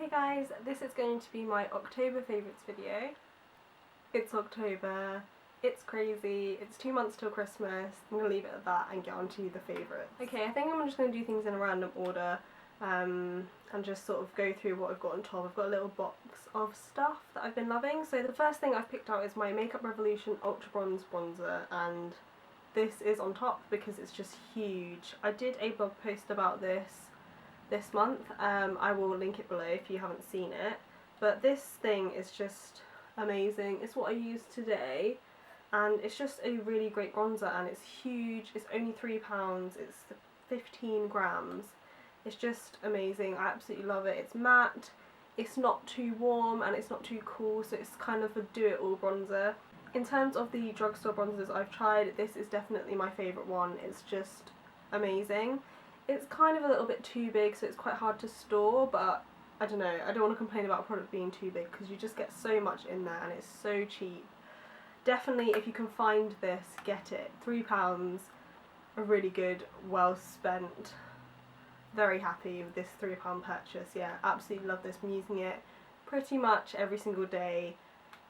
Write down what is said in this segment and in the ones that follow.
Hey guys, this is going to be my October favourites video. It's October, it's crazy, it's 2 months till Christmas. I'm going to leave it at that and get on to the favourites. Okay, I think I'm just going to do things in a random order and just sort of go through what I've got on top. I've got a little box of stuff that I've been loving. So the first thing I've picked out is my Makeup Revolution Ultra Bronze Bronzer, and this is on top because it's just huge. I did a blog post about this month. I will link it below if you haven't seen it, but this thing is just amazing. It's what I used today and it's just a really great bronzer and it's huge. It's only £3, it's 15 grams. It's just amazing. I absolutely love it. It's matte, it's not too warm and it's not too cool, so it's kind of a do-it-all bronzer. In terms of the drugstore bronzers I've tried, this is definitely my favourite one. It's just amazing. It's kind of a little bit too big, so it's quite hard to store, but I don't know, I don't want to complain about a product being too big because you just get so much in there and it's so cheap. Definitely, if you can find this, get it. £3, a really good, well spent. Very happy with this £3 purchase. Yeah, absolutely love this. I'm using it pretty much every single day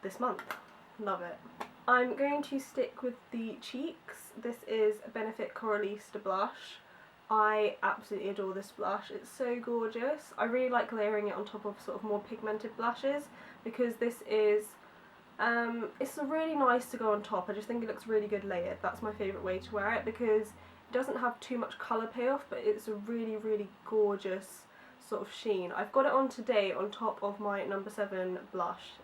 this month. Love it. I'm going to stick with the cheeks. This is Benefit Coralista blush. I absolutely adore this blush. It's so gorgeous. I really like layering it on top of sort of more pigmented blushes because this is it's really nice to go on top. I just think it looks really good layered. That's my favourite way to wear it because it doesn't have too much colour payoff, but it's a really gorgeous sort of sheen. I've got it on today on top of my number 7 blush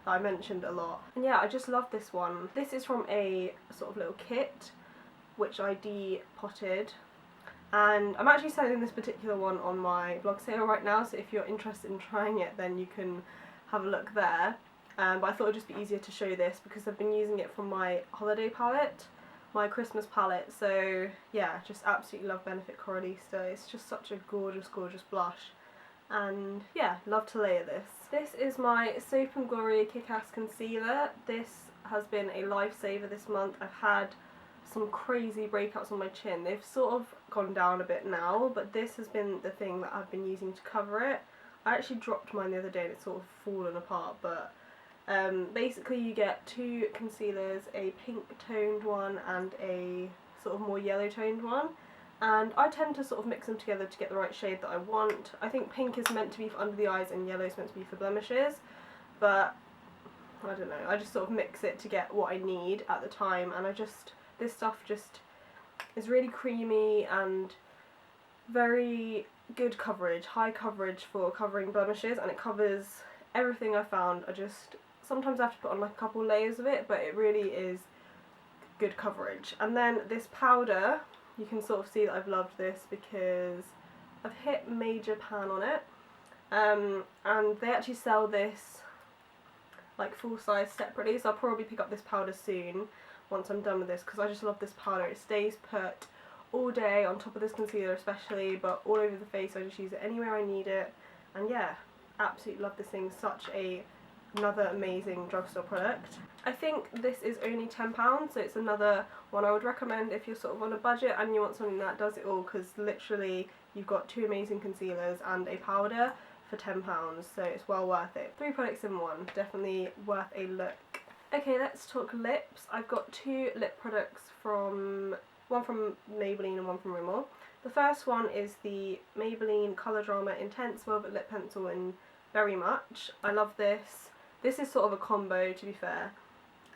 that I mentioned a lot. And yeah, I just love this one. This is from a sort of little kit which I depotted. And I'm actually selling this particular one on my blog sale right now, so if you're interested in trying it then you can have a look there. But I thought it would just be easier to show this because I've been using it from my holiday palette, my Christmas palette, so yeah, just absolutely love Benefit Coralista. It's just such a gorgeous blush, and yeah, love to layer this. This is my Soap & Glory Kick-Ass Concealer. This has been a lifesaver this month. I've had some crazy breakouts on my chin. They've sort of gone down a bit now, but this has been the thing that I've been using to cover it. I actually dropped mine the other day and it's sort of fallen apart, but basically you get 2 concealers, a pink toned one and a sort of more yellow toned one, and I tend to sort of mix them together to get the right shade that I want. I think pink is meant to be for under the eyes and yellow is meant to be for blemishes, but I don't know, I just sort of mix it to get what I need at the time, and this stuff just is really creamy and very good coverage, high coverage for covering blemishes, and it covers everything I found. Sometimes I have to put on like a couple layers of it, but it really is good coverage. And then this powder, you can sort of see that I've loved this because I've hit major pan on it, and they actually sell this like full size separately, so I'll probably pick up this powder soon once I'm done with this because I just love this powder. It stays put all day on top of this concealer especially, but all over the face. I just use it anywhere I need it, and yeah, absolutely love this thing. Another amazing drugstore product. I think this is only £10, so it's another one I would recommend if you're sort of on a budget and you want something that does it all, because literally you've got 2 amazing concealers and a powder for £10, so it's well worth it. 3 products in one, definitely worth a look. Okay, let's talk lips. I've got 2 lip products one from Maybelline and one from Rimmel. The first one is the Maybelline Colour Drama Intense Velvet Lip Pencil in Very Much. I love this. This is sort of a combo, to be fair.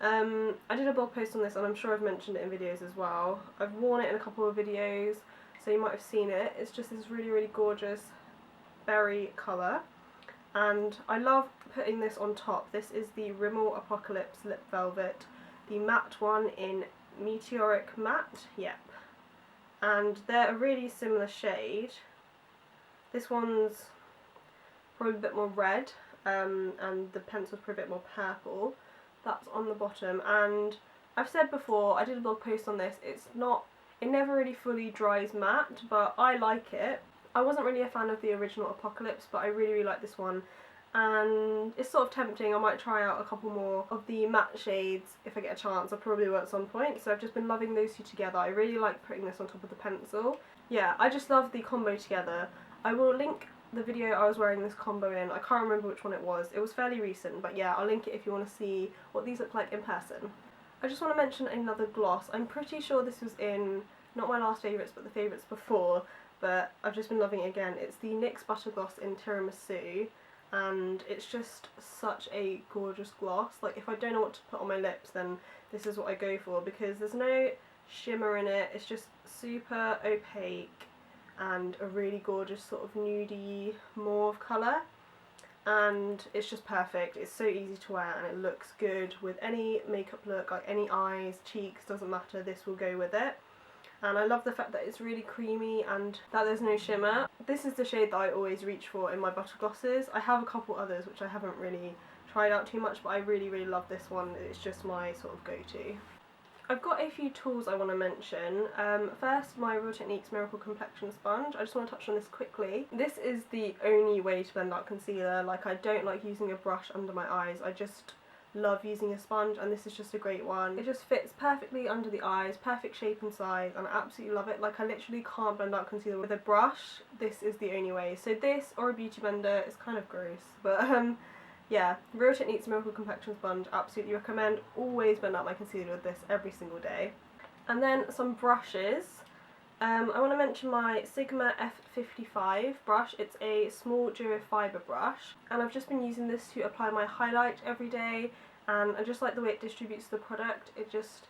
I did a blog post on this and I'm sure I've mentioned it in videos as well. I've worn it in a couple of videos, so you might have seen it. It's just this really gorgeous berry colour, and I love putting this on top. This is the Rimmel Apocalypse Lip Velvet, the matte one in Meteoric Matte, yep. And they're a really similar shade. This one's probably a bit more red, and the pencil's probably a bit more purple. That's on the bottom, and I've said before, I did a blog post on this, it never really fully dries matte, but I like it. I wasn't really a fan of the original Apocalips, but I really like this one, and it's sort of tempting. I might try out a couple more of the matte shades if I get a chance. I probably will at some point, so I've just been loving those 2 together. I really like putting this on top of the pencil. Yeah, I just love the combo together. I will link the video I was wearing this combo in. I can't remember which one it was. It was fairly recent, but yeah, I'll link it if you want to see what these look like in person. I just want to mention another gloss. I'm pretty sure this was in, not my last favourites, but the favourites before, but I've just been loving it again. It's the NYX Butter Gloss in Tiramisu, and it's just such a gorgeous gloss. Like, if I don't know what to put on my lips, then this is what I go for, because there's no shimmer in it. It's just super opaque and a really gorgeous sort of nudie mauve colour, and it's just perfect. It's so easy to wear and it looks good with any makeup look, like any eyes, cheeks, doesn't matter, this will go with it. And I love the fact that it's really creamy and that there's no shimmer. This is the shade that I always reach for in my butter glosses. I have a couple others which I haven't really tried out too much, but I really love this one. It's just my sort of go-to. I've got a few tools I want to mention. First, my Real Techniques Miracle Complexion Sponge. I just want to touch on this quickly. This is the only way to blend out concealer. Like, I don't like using a brush under my eyes. I just love using a sponge, and this is just a great one. It just fits perfectly under the eyes, perfect shape and size, and I absolutely love it. Like, I literally can't blend out concealer with a brush. This is the only way. So this or a beauty blender is kind of gross, but yeah, Real Techniques Miracle Complexion Sponge, absolutely recommend. Always blend out my concealer with this every single day. And then some brushes. I want to mention my Sigma F85 brush. It's a small duo fibre brush, and I've just been using this to apply my highlight every day, and I just like the way it distributes the product. It just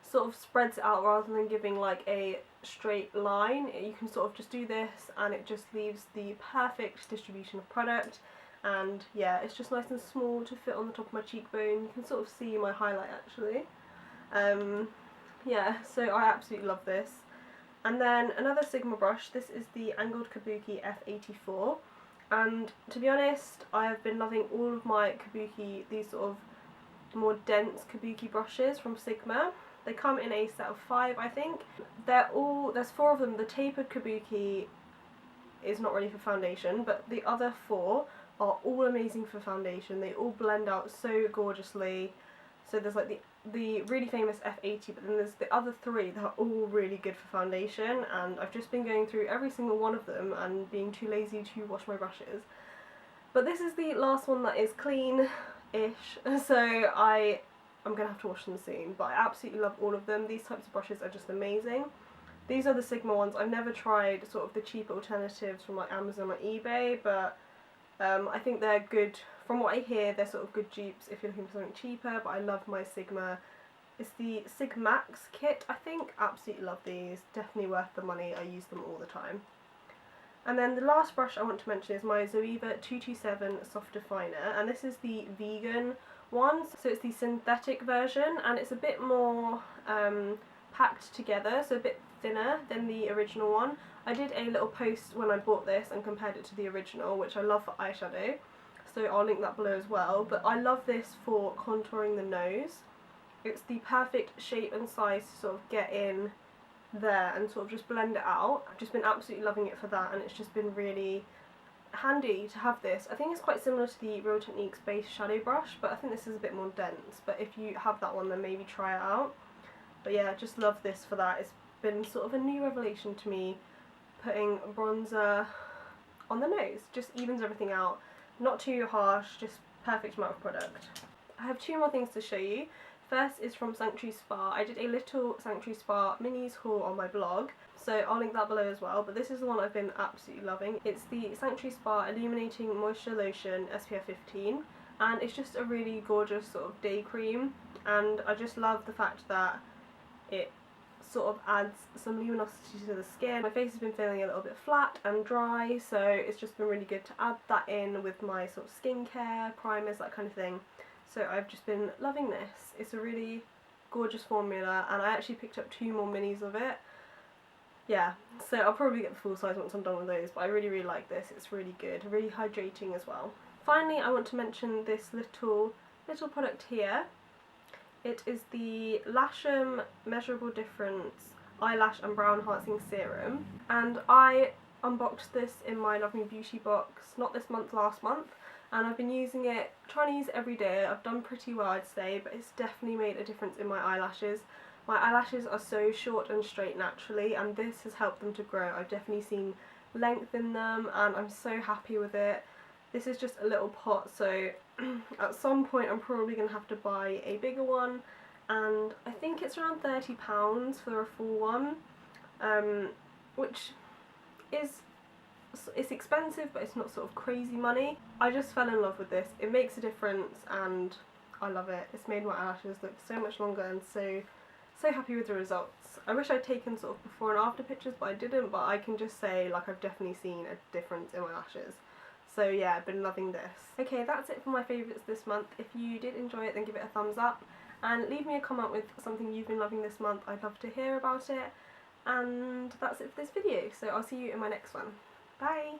sort of spreads it out rather than giving like a straight line. You can sort of just do this and it just leaves the perfect distribution of product. And yeah, it's just nice and small to fit on the top of my cheekbone. You can sort of see my highlight actually. Yeah, so I absolutely love this. And then another Sigma brush. This is the Angled Kabuki F84. And to be honest, I have been loving all of my Kabuki, these sort of more dense Kabuki brushes from Sigma. They come in a set of 5, I think. There's 4 of them. The tapered Kabuki is not ready for foundation, but the other 4 are all amazing for foundation. They all blend out so gorgeously. So there's like the really famous F80, but then there's the other 3 that are all really good for foundation, and I've just been going through every single one of them and being too lazy to wash my brushes. But this is the last one that is clean-ish, so I'm going to have to wash them soon, but I absolutely love all of them. These types of brushes are just amazing. These are the Sigma ones. I've never tried sort of the cheaper alternatives from like Amazon or eBay, but I think they're good. From what I hear, they're sort of good dupes if you're looking for something cheaper, but I love my Sigma. It's the Sigmax kit, I think. Absolutely love these. Definitely worth the money. I use them all the time. And then the last brush I want to mention is my Zoeva 227 Soft Definer, and this is the vegan one. So it's the synthetic version, and it's a bit more packed together, so a bit thinner than the original one. I did a little post when I bought this and compared it to the original, which I love for eyeshadow, so I'll link that below as well. But I love this for contouring the nose. It's the perfect shape and size to sort of get in there and sort of just blend it out. I've just been absolutely loving it for that, and it's just been really handy to have this. I think it's quite similar to the Real Techniques base shadow brush, but I think this is a bit more dense. But if you have that one, then maybe try it out. But yeah, just love this for that. It's been sort of a new revelation to me, putting bronzer on the nose. Just evens everything out. Not too harsh, just perfect amount of product. I have 2 more things to show you. First is from Sanctuary Spa. I did a little Sanctuary Spa minis haul on my blog, so I'll link that below as well, but this is the one I've been absolutely loving. It's the Sanctuary Spa Illuminating Moisture Lotion SPF 15, and it's just a really gorgeous sort of day cream, and I just love the fact that it sort of adds some luminosity to the skin. My face has been feeling a little bit flat and dry, so it's just been really good to add that in with my sort of skincare, primers, that kind of thing. So I've just been loving this. It's a really gorgeous formula, and I actually picked up 2 more minis of it. Yeah, so I'll probably get the full size once I'm done with those, but I really like this. It's really good, really hydrating as well. Finally, I want to mention this little product here. It is the Lashem Measurable Difference Eyelash and Brow Enhancing Serum, and I unboxed this in my Love Me Beauty box, not this month, last month, and I've been using it, trying to use it every day. I've done pretty well, I'd say, but it's definitely made a difference in my eyelashes. My eyelashes are so short and straight naturally, and this has helped them to grow. I've definitely seen length in them, and I'm so happy with it. This is just a little pot, so at some point I'm probably going to have to buy a bigger one, and I think it's around £30 for a full one, which is, it's expensive, but it's not sort of crazy money. I just fell in love with this. It makes a difference and I love it. It's made my eyelashes look so much longer, and so happy with the results. I wish I'd taken sort of before and after pictures, but I didn't, but I can just say like I've definitely seen a difference in my lashes. So yeah, I've been loving this. Okay, that's it for my favourites this month. If you did enjoy it, then give it a thumbs up and leave me a comment with something you've been loving this month. I'd love to hear about it. And that's it for this video, so I'll see you in my next one. Bye!